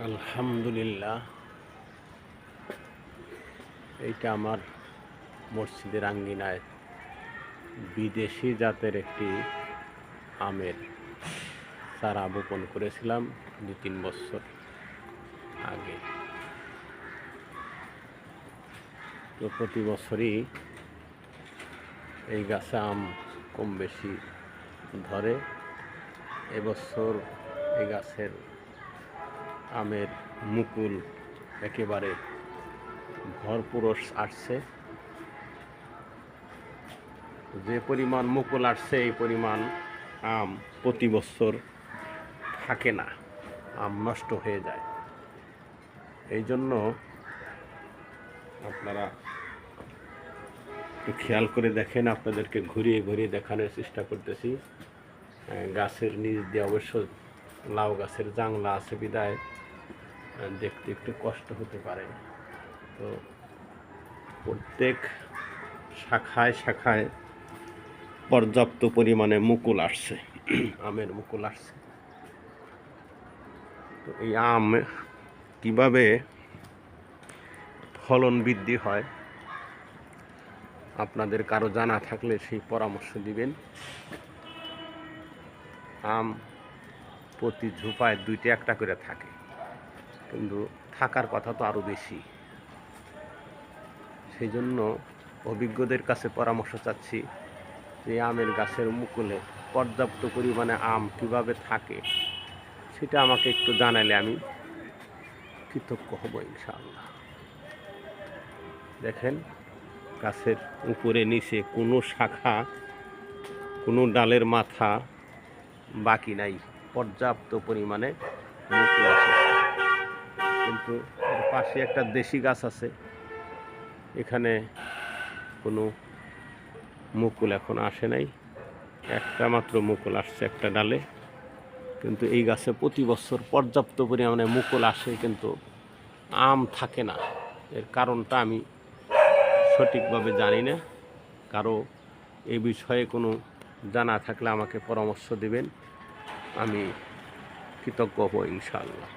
আলহামদুলিল্লাহ, এইটা আমার মসজিদের আঙ্গিনায় বিদেশি জাতের একটি আমের চারা বপন করেছিলাম 2-3 বছর আগে। তো প্রতি বছরই এই গাছে আম কম বেশি ধরে। এবছর এই গাছের আমের মুকুল একেবারে ভরপুর আসছে। যে পরিমাণ মুকুল আসছে এই পরিমাণ আম প্রতি বছর থাকে না, আম নষ্ট হয়ে যায়। এই জন্য আপনারা একটু খেয়াল করে দেখেন, আপনাদেরকে ঘুরিয়ে ঘুরিয়ে দেখানোর চেষ্টা করতেছি। গাছের নিচ দিয়ে অবশ্য লাউ গাছের জাংলা আছে বিদায় দেখতে একটু কষ্ট হতে পারে। তো প্রত্যেক শাখায় শাখায় পর্যাপ্ত পরিমাণে মুকুল আসছে, আমের মুকুল আসছে। তো এই আম কিভাবে ফলন বৃদ্ধি হয় আপনাদের কারো জানা থাকলে সেই পরামর্শ দিবেন। আম প্রতি ঝোপায় 2-1টা করে থাকে, কিন্তু থাকার কথা তো আরও বেশি। সেই জন্য অভিজ্ঞদের কাছে পরামর্শ চাচ্ছি যে আমের গাছের মুকুলে পর্যাপ্ত পরিমাণে আম কিভাবে থাকে সেটা আমাকে একটু জানালে আমি কৃতজ্ঞ হব ইনশাআল্লাহ। দেখেন, গাছের উপরে নিচে কোনো শাখা, কোনো ডালের মাথা বাকি নাই, পর্যাপ্ত পরিমাণে মুকুল আসে। কিন্তু এর পাশে একটা দেশি গাছ আছে, এখানে কোনো মুকুল এখন আসে নাই, একটা মাত্র মুকুল আসছে একটা ডালে। কিন্তু এই গাছে প্রতি বছর পর্যাপ্ত পরিমাণে মুকুল আসে, কিন্তু আম থাকে না। এর কারণটা আমি সঠিকভাবে জানি না। কারো এ বিষয়ে কোনো জানা থাকলে আমাকে পরামর্শ দিবেন, আমি কৃতজ্ঞ হব ইনশাআল্লাহ।